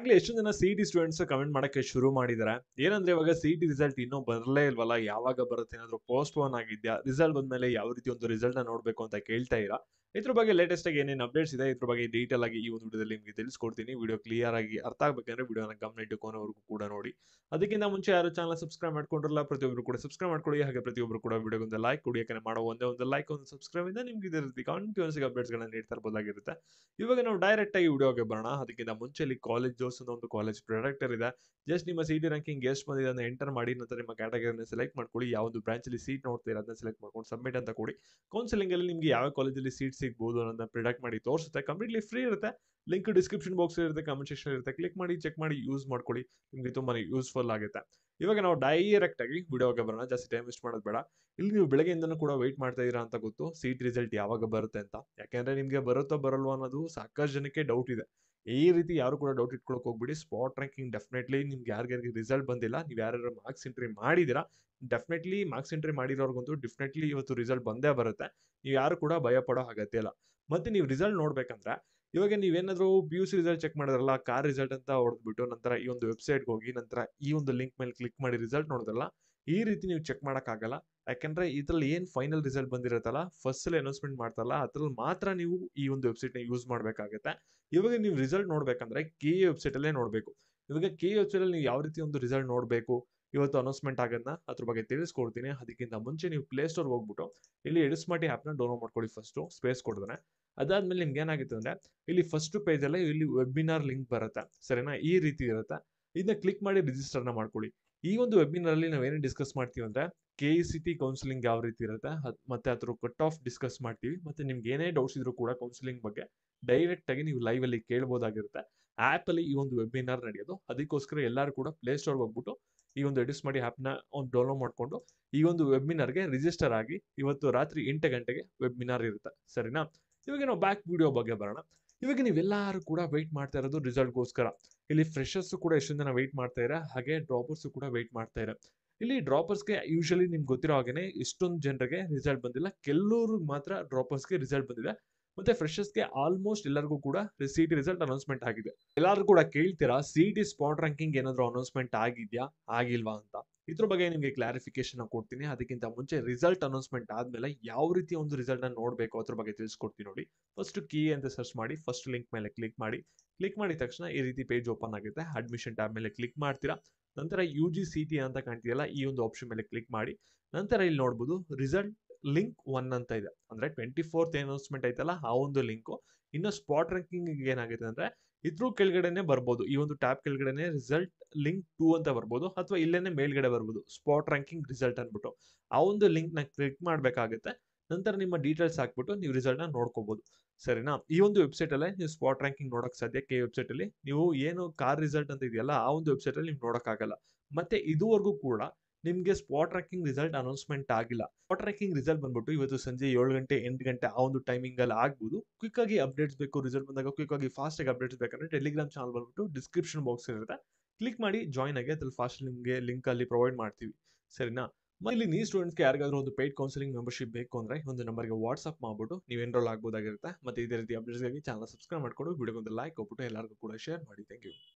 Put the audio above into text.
ಆಗ್ಲೇ ಎಷ್ಟು ಜನ ಸಿಇಟಿ ಸ್ಟೂಡೆಂಟ್ಸ್ ಕಮೆಂಟ್ ಮಾಡಕ್ಕೆ ಶುರು ಮಾಡಿದ್ದಾರೆ. ಏನಂದ್ರೆ ಇವಾಗ ಸಿಇಟಿ ರಿಸಲ್ಟ್ ಇನ್ನೂ ಬರಲೇ ಇಲ್ವಲ್ಲ, ಯಾವಾಗ ಬರುತ್ತೆ, ಏನಾದ್ರು ಪೋಸ್ಟ್ ಪೋನ್ ಆಗಿದ್ಯಾ, ರಿಸಲ್ಟ್ ಬಂದ್ಮೇಲೆ ಯಾವ ರೀತಿ ಒಂದು ರಿಸಲ್ಟ್ ನ ನೋಡ್ಬೇಕು ಅಂತ ಕೇಳ್ತಾ ಇರಾ. ಇದ್ರ ಬಗ್ಗೆ ಲೇಟೆಸ್ಟ್ ಆಗಿ ಏನೇನು ಅಪ್ಡೇಟ್ಸ್ ಇದೆ ಇದ್ರ ಬಗ್ಗೆ ಡೀಟೇಲ್ ಆಗಿ ಈ ಒಂದು ವಿಡಿಯೋದಲ್ಲಿ ನಿಮಗೆ ತಿಳಿಸ್ಕೊಡ್ತೀನಿ. ವಿಡಿಯೋ ಕ್ಲಿಯರ್ ಆಗಿ ಅರ್ಥ ಆಗ್ಬೇಕಂದ್ರೆ ವಿಡಿಯೋನ ಗಮನ ಇಟ್ಟು ಕೊನೆವರೆಗೂ ಕೂಡ ನೋಡಿ. ಅದಕ್ಕಿಂತ ಮುಂಚೆ ಯಾರು ಚಾನಲ್ ಸಬ್ಸ್ಕ್ರೈಬ್ ಮಾಡ್ಕೊಂಡಿರಲ್ಲ, ಪ್ರತಿಯೊಬ್ಬರು ಕೂಡ ಸಬ್ಸ್ಕ್ರೈಬ್ ಮಾಡ್ಕೊಳ್ಳಿ. ಹಾಗೆ ಪ್ರತಿಯೊಬ್ಬರು ಕೂಡ ವಿಡಿಯೋಗೊಂದು ಲೈಕ್ ಕೊಡಿ. ಯಾಕಂದ್ರೆ ಮಾಡೋ ಒಂದೇ ಒಂದು ಲೈಕ್ ಒಂದು ಸಬ್ಸ್ಕ್ರೈಬ್ ಇಂದ ನಿಮ್ಗೆ ಇದೇ ರೀತಿ ಕಂಟಿನ್ಯೂಸ್ ಅಪ್ಡೇಟ್ಸ್ ಗಳನ್ನ ನೀಡ್ತಾ ಇರಬಹುದಾಗಿರುತ್ತೆ. ಇವಾಗ ನಾವು ಡೈರೆಕ್ಟ್ ಆಗಿ ವಿಡಿಯೋಗೆ ಬರೋಣ. ಅದಕ್ಕಿಂತ ಮುಂಚೆ ಇಲ್ಲಿ ಕಾಲೇಜ್ ಜೋಸ್ ಅಂತ ಒಂದು ಕಾಲೇಜ್ ಪ್ರೊಡಕ್ಟರ್ ಇದೆ. ಜಸ್ಟ್ ನಿಮ್ಮ ಸಿಟಿ ರ್ಯಾಂಕಿಂಗ್ ಎಷ್ಟು ಬಂದಿದೆ ಅದನ್ನ ಎಂಟರ್ ಮಾಡಿ, ನಂತರ ನಿಮ್ಮ ಕ್ಯಾಟಗರಿನ ಸೆಲೆಕ್ಟ್ ಮಾಡ್ಕೊಳ್ಳಿ. ಯಾವ ಒಂದು ಬ್ರಾಂಚ್ ಅಲ್ಲಿ ಸೀಟ್ ನೋಡ್ತೀರಾ ಅದನ್ನ ಸೆಲೆಕ್ಟ್ ಮಾಡ್ಕೊಂಡು ಸಬ್ಮಿಟ್ ಅಂತ ಕೊಡಿ. ಕೌನ್ಸಿಲಿಂಗ್ ಅಲ್ಲಿ ನಿಮ್ಗೆ ಯಾವ ಕಾಲೇಜಲ್ಲಿ ಸೀಟ್ ಸಿಗಬಹುದು ಅನ್ನೋದನ್ನ ಪ್ರಿಡಕ್ಟ್ ಮಾಡಿ ತೋರಿಸುತ್ತೆ. ಕಂಪ್ಲೀಟ್ಲಿ ಫ್ರೀ ಇರುತ್ತೆ. ಲಿಂಕ್ ಡಿಸ್ಕ್ರಿಪ್ಷನ್ ಬಾಕ್ಸ್ ಇರುತ್ತೆ, ಕಮೆಂಟ್ ಸೆಕ್ಷನ್ ಇರುತ್ತೆ. ಕ್ಲಿಕ್ ಮಾಡಿ ಚೆಕ್ ಮಾಡಿ ಯೂಸ್ ಮಾಡ್ಕೊಳ್ಳಿ. ನಿಮ್ಗೆ ತುಂಬಾನೇ ಯೂಸ್ಫುಲ್ ಆಗುತ್ತೆ. ಇವಾಗ ನಾವು ಡೈರೆಕ್ಟ್ ಆಗಿ ವಿಡಿಯೋಗೆ ಬರೋಣ. ಜಾಸ್ತಿ ಟೈಮ್ ವೇಸ್ಟ್ ಮಾಡೋದು ಬೇಡ. ಇಲ್ಲಿ ನೀವು ಬೆಳಗ್ಗೆಯಿಂದನೂ ಕೂಡ ವೆಯ್ಟ್ ಮಾಡ್ತಾ ಇದೀರಾ ಅಂತ ಗೊತ್ತು, ಸೀಟ್ ರಿಸಲ್ಟ್ ಯಾವಾಗ ಬರುತ್ತೆ ಅಂತ. ಯಾಕೆಂದ್ರೆ ನಿಮ್ಗೆ ಬರುತ್ತೋ ಬರಲ್ವೋ ಅನ್ನೋದು ಸಾಕಷ್ಟು ಜನಕ್ಕೆ ಡೌಟ್ ಇದೆ. ಈ ರೀತಿ ಯಾರು ಕೂಡ ಡೌಟ್ ಇಟ್ಕೊಳಕ್ ಹೋಗ್ಬಿಡಿ. ಸ್ಪಾಟ್ ರ್ಯಾಂಕಿಂಗ್ ಡೆಫಿನೆಟ್ಲಿ ನಿಮ್ಗೆ ಯಾರಿಗೆ ರಿಸಲ್ಟ್ ಬಂದಿಲ್ಲ, ನೀವು ಯಾರು ಮಾರ್ಕ್ಸ್ ಎಂಟ್ರಿ ಮಾಡಿದೀರಾ, ಡೆಫಿನೆಟ್ಲಿ ಮಾರ್ಕ್ಸ್ ಎಂಟ್ರಿ ಮಾಡಿರೋರ್ಗಂತೂ ಡೆಫಿನೆಟ್ಲಿ ಇವತ್ತು ರಿಸಲ್ಟ್ ಬಂದೇ ಬರುತ್ತೆ. ನೀವು ಯಾರು ಕೂಡ ಭಯ ಪಡೋ ಅಗತ್ಯ ಇಲ್ಲ. ಮತ್ತೆ ನೀವು ರಿಸಲ್ಟ್ ನೋಡ್ಬೇಕಂದ್ರೆ ಇವಾಗ ನೀವೇನಾದ್ರೂ PUC ರಿಸಲ್ಟ್ ಚೆಕ್ ಮಾಡಿದ್ರಲ್ಲ, ಕಾರ್ ರಿಸಲ್ಟ್ ಅಂತ ಹೊಡೆದ್ಬಿಟ್ಟು ನಂತರ ಈ ಒಂದು ವೆಬ್ಸೈಟ್ಗೆ ಹೋಗಿ ನಂತರ ಈ ಒಂದು ಲಿಂಕ್ ಮೇಲೆ ಕ್ಲಿಕ್ ಮಾಡಿ ರಿಸಲ್ಟ್ ನೋಡಿದ್ರಲ್ಲ, ಈ ರೀತಿ ನೀವು ಚೆಕ್ ಆಗಲ್ಲ. ಯಾಕಂದ್ರೆ ಇದ್ರಲ್ಲಿ ಏನ್ ಫೈನಲ್ ರಿಸಲ್ಟ್ ಬಂದಿರುತ್ತಲ್ಲ, ಫಸ್ಟ್ ಅನೌನ್ಸ್ಮೆಂಟ್ ಮಾಡ್ತಾರಲ್ಲ, ಅದ್ರಲ್ಲಿ ಮಾತ್ರ ನೀವು ಈ ಒಂದು ವೆಬ್ಸೈಟ್ ನ ಯೂಸ್ ಮಾಡ್ಬೇಕಾಗತ್ತೆ. ಇವಾಗ ನೀವು ರಿಸಲ್ಟ್ ನೋಡ್ಬೇಕಂದ್ರೆ KE ವೆಬ್ಸೈಟ್ ಅಲ್ಲೇ ನೋಡ್ಬೇಕು. ಇವಾಗ KE ವೆಬ್ಸೈಟ್ ಅಲ್ಲಿ ನೀವು ಯಾವ ರೀತಿ ಒಂದು ರಿಸಲ್ಟ್ ನೋಡ್ಬೇಕು, ಇವತ್ತು ಅನೌನ್ಸ್ಮೆಂಟ್ ಆಗೋದನ್ನ ಅದ್ರ ಬಗ್ಗೆ ತಿಳಿಸ್ಕೊಡ್ತೀನಿ. ಅದಕ್ಕಿಂತ ಮುಂಚೆ ನೀವು ಪ್ಲೇ ಸ್ಟೋರ್ ಹೋಗ್ಬಿಟ್ಟು ಇಲ್ಲಿ ಎಡಿಸ್ಮಾರ್ಟಿ ಆಪ್ ನ ಡೌನ್ಲೋಡ್ ಮಾಡ್ಕೊಳ್ಳಿ ಫಸ್ಟ್, ಸ್ಪೇಸ್ ಕೊಡಿದ್ರೆ. ಅದಾದ್ಮೇಲೆ ನಿಮ್ಗೆ ಏನಾಗುತ್ತೆ ಅಂದ್ರೆ ಇಲ್ಲಿ ಫಸ್ಟ್ ಪೇಜ್ ಅಲ್ಲೇ ಇಲ್ಲಿ ವೆಬಿನಾರ್ ಲಿಂಕ್ ಬರುತ್ತೆ, ಸರಿನಾ? ಈ ರೀತಿ ಇರುತ್ತೆ. ಇದನ್ನ ಕ್ಲಿಕ್ ಮಾಡಿ ರಿಜಿಸ್ಟರ್ ನ ಮಾಡ್ಕೊಳ್ಳಿ. ಈ ಒಂದು ವೆಬಿನಾರ್ ಅಲ್ಲಿ ನಾವು ಏನೇನು ಡಿಸ್ಕಸ್ ಮಾಡ್ತೀವಿ ಅಂದ್ರೆ KECT ಕೌನ್ಸಿಲಿಂಗ್ ಯಾವ ರೀತಿ ಇರುತ್ತೆ, ಮತ್ತೆ ಅದ್ರ ಕಟ್ ಆಫ್ ಡಿಸ್ಕಸ್ ಮಾಡ್ತೀವಿ. ಮತ್ತೆ ನಿಮ್ಗೆ ಏನೇ ಡೌಟ್ಸ್ ಇದ್ರು ಕೂಡ ಕೌನ್ಸಿಲಿಂಗ್ ಬಗ್ಗೆ ಡೈರೆಕ್ಟ್ ಆಗಿ ನೀವು ಲೈವ್ ಅಲ್ಲಿ ಕೇಳಬಹುದಾಗಿರುತ್ತೆ. ಆಪ್ ಅಲ್ಲಿ ಈ ಒಂದು ವೆಬಿನಾರ್ ನಡೆಯೋದು. ಅದಕ್ಕೋಸ್ಕರ ಎಲ್ಲರೂ ಕೂಡ ಪ್ಲೇ ಸ್ಟೋರ್ ಹೋಗ್ಬಿಟ್ಟು ಈ ಒಂದು ಎಡಿಸ್ಮಾರ್ಟಿ ಆಪ್ ನ ಒಂದು ಡೌನ್ಲೋಡ್ ಮಾಡ್ಕೊಂಡು ಈ ಒಂದು ವೆಬಿನಾರ್ಗೆ ರಿಜಿಸ್ಟರ್ ಆಗಿ. ಇವತ್ತು ರಾತ್ರಿ 8 ಗಂಟೆಗೆ ವೆಬಿನಾರ್ ಇರುತ್ತೆ, ಸರಿನಾ? ಇವಾಗ ನಾವು ಬ್ಯಾಕ್ ವಿಡಿಯೋ ಬಗ್ಗೆ ಬರೋಣ. ಇವಾಗ ನೀವೆಲ್ಲರೂ ಕೂಡ ವೆಯ್ಟ್ ಮಾಡ್ತಾ ಇರೋದು ರಿಸಲ್ಟ್ಗೋಸ್ಕರ. ಇಲ್ಲಿ ಫ್ರೆಶರ್ಸ್ ಕೂಡ ಎಷ್ಟೊಂದು ಜನ ವೆಯ್ಟ್ ಮಾಡ್ತಾ ಇದ್ದಾರೆ, ಹಾಗೆ ಡ್ರಾಪರ್ಸ್ ಕೂಡ ವೆಯ್ಟ್ ಮಾಡ್ತಾ ಇದ್ದಾರೆ. ಇಲ್ಲಿ ಡ್ರಾಪರ್ಸ್ಗೆ ಯೂಶಲಿ ನಿಮ್ಗೆ ಗೊತ್ತಿರೋ ಹಾಗೇನೆ ಇಷ್ಟೊಂದು ಜನರಿಗೆ ರಿಸಲ್ಟ್ ಬಂದಿಲ್ಲ. ಕೆಲವ್ರಿಗೆ ಮಾತ್ರ ಡ್ರಾಪರ್ಸ್ಗೆ ರಿಸಲ್ಟ್ ಬಂದಿದೆ. ಮತ್ತೆ ಫ್ರೆಶರ್ಸ್ಗೆ ಆಲ್ಮೋಸ್ಟ್ ಎಲ್ಲರಿಗೂ ಕೂಡ ಸಿಟಿ ರಿಸಲ್ಟ್ ಅನೌನ್ಸ್ಮೆಂಟ್ ಆಗಿದೆ. ಎಲ್ಲರೂ ಕೂಡ ಕೇಳ್ತೀರಾ ಸಿಟಿ ಸ್ಪಾಟ್ ರ್ಯಾಂಕಿಂಗ್ ಏನಾದ್ರು ಅನೌನ್ಸ್ಮೆಂಟ್ ಆಗಿದ್ಯಾ ಆಗಿಲ್ವಾ ಅಂತ. ಇದ್ರ ಬಗ್ಗೆ ನಿಮಗೆ ಕ್ಲಾರಿಫಿಕೇಶನ್ ಕೊಡ್ತೀನಿ. ಅದಕ್ಕಿಂತ ಮುಂಚೆ ರಿಸಲ್ಟ್ ಅನೌನ್ಸ್ಮೆಂಟ್ ಆದ್ಮೇಲೆ ಯಾವ ರೀತಿ ಒಂದು ರಿಸಲ್ಟ್ ನ ನೋಡ್ಬೇಕು ಅದ್ರ ಬಗ್ಗೆ ತಿಳಿಸ್ಕೊಡ್ತೀನಿ ನೋಡಿ. ಫಸ್ಟ್ ಕೀ ಅಂತ ಸರ್ಚ್ ಮಾಡಿ, ಫಸ್ಟ್ ಲಿಂಕ್ ಮೇಲೆ ಕ್ಲಿಕ್ ಮಾಡಿ. ಕ್ಲಿಕ್ ಮಾಡಿದ ತಕ್ಷಣ ಈ ರೀತಿ ಪೇಜ್ ಓಪನ್ ಆಗುತ್ತೆ. ಅಡ್ಮಿಷನ್ ಟ್ಯಾಬ್ ಮೇಲೆ ಕ್ಲಿಕ್ ಮಾಡ್ತೀರಾ. ನಂತರ UGCT ಅಂತ ಕಾಣ್ತಿದೆಯಲ್ಲ, ಈ ಒಂದು ಆಪ್ಷನ್ ಮೇಲೆ ಕ್ಲಿಕ್ ಮಾಡಿ. ನಂತರ ಇಲ್ಲಿ ನೋಡ್ಬೋದು ರಿಸಲ್ಟ್ ಲಿಂಕ್ 1 ಅಂತ ಇದೆ. ಅಂದ್ರೆ 24th ಅನೌನ್ಸ್ಮೆಂಟ್ ಐತಲ್ಲ, ಆ ಒಂದು ಲಿಂಕ್. ಇನ್ನು ಸ್ಪಾಟ್ ರ್ಯಾಂಕಿಂಗ್ ಏನಾಗಿದೆ ಅಂದ್ರೆ ಇದ್ರ ಕೆಳಗಡೆನೆ ಬರ್ಬೋದು, ಈ ಒಂದು ಟ್ಯಾಬ್ ಕೆಳಗಡೆನೆ ರಿಸಲ್ಟ್ ಲಿಂಕ್ 2 ಅಂತ ಬರ್ಬೋದು, ಅಥವಾ ಇಲ್ಲೇನೆ ಮೇಲ್ಗಡೆ ಬರ್ಬೋದು ಸ್ಪಾಟ್ ರ್ಯಾಂಕಿಂಗ್ ರಿಸಲ್ಟ್ ಅನ್ಬಿಟ್ಟು. ಆ ಒಂದು ಲಿಂಕ್ ನ ಕ್ಲಿಕ್ ಮಾಡ್ಬೇಕಾಗುತ್ತೆ. ನಂತರ ನಿಮ್ಮ ಡೀಟೇಲ್ಸ್ ಹಾಕ್ಬಿಟ್ಟು ನೀವು ರಿಸಲ್ಟ್ ನ ನೋಡ್ಕೋಬಹುದು, ಸರಿನಾ? ಈ ಒಂದು ವೆಬ್ಸೈಟ್ ಅಲ್ಲೇ ನೀವು ಸ್ಪಾಟ್ ರ್ಯಾಂಕಿಂಗ್ ನೋಡಕ್ ಸಾಧ್ಯ. KE ವೆಬ್ಸೈಟ್ ಅಲ್ಲಿ ನೀವು ಏನು ಕಾರ್ ರಿಸಲ್ಟ್ ಅಂತ ಇದೆಯಲ್ಲ, ಆ ಒಂದು ವೆಬ್ಸೈಟ್ ಅಲ್ಲಿ ನೀವು ನೋಡಕ್ ಆಗಲ್ಲ. ಮತ್ತೆ ಇದುವರೆಗೂ ಕೂಡ ನಿಮ್ಗೆ ಸ್ಪಾಟ್ ರ್ಯಾಂಕಿಂಗ್ ರಿಸಲ್ಟ್ ಅನೌನ್ಸ್ಮೆಂಟ್ ಆಗಿಲ್ಲ. ಸ್ಪಾಟ್ ರ್ಯಾಂಕಿಂಗ್ ರಿಸಲ್ಟ್ ಬಂದ್ಬಿಟ್ಟು ಇವತ್ತು ಸಂಜೆ 7 ಗಂಟೆ 8 ಗಂಟೆ ಆ ಒಂದು ಟೈಮಿಂಗ್ ಅಲ್ಲಿ ಆಗ್ಬೋದು. ಕ್ವಿಕ್ ಆಗಿ ಅಪ್ಡೇಟ್ಸ್ ಬೇಕು, ರಿಸಲ್ಟ್ ಬಂದಾಗ ಕ್ವಿಕ್ ಆಗಿ ಫಾಸ್ಟ್ ಆಗಿ ಅಪ್ಡೇಟ್ಸ್ ಬೇಕಂದ್ರೆ ಟೆಲಿಗ್ರಾಮ್ ಚಾನಲ್ ಬಂದ್ಬಿಟ್ಟು ಡಿಸ್ಕ್ರಿಪ್ಷನ್ ಬಾಕ್ಸ್ ಇರುತ್ತೆ, ಕ್ಲಿಕ್ ಮಾಡಿ ಜಾಯ್ನ್ ಆಗಿ. ಅದ್ರಲ್ಲಿ ಫಾಸ್ಟ್ ನಿಮಗೆ ಲಿಂಕ್ ಅಲ್ಲಿ ಪ್ರೊವೈಡ್ ಮಾಡ್ತೀವಿ, ಸರಿನಾ? ಇಲ್ಲಿ ನೀವು ಸ್ಟೂಡೆಂಟ್ಸ್ಗೆ ಯಾರಿಗಾದ್ರೂ ಒಂದು ಪೇಯ್ಡ್ ಕೌನ್ಸಿಲಿಂಗ್ ಮೆಂಬರ್ಶಿಪ್ ಬೇಕು ಅಂದ್ರೆ ಒಂದು ನಂಬರ್ಗೆ ವಾಟ್ಸ್ಆಪ್ ಮಾಡ್ಬಿಟ್ಟು ನೀವು ಎನ್ರೋಲ್ ಆಗ್ಬೋದಾಗಿರುತ್ತೆ. ಮತ್ತೆ ಇದೇ ರೀತಿ ಅಪ್ಡೇಟ್ಸ್ಗಾಗಿ ಚಾನಲ್ ಸಬ್ಸ್ಕ್ರೈಬ್ ಮಾಡ್ಕೊಂಡು ವಿಡಿಯೋಗೊಂದು ಲೈಕ್ ಕೊಟ್ಬಿಟ್ಟು ಎಲ್ಲರಿಗೂ ಕೂಡ ಶೇರ್ ಮಾಡಿ. Thank you.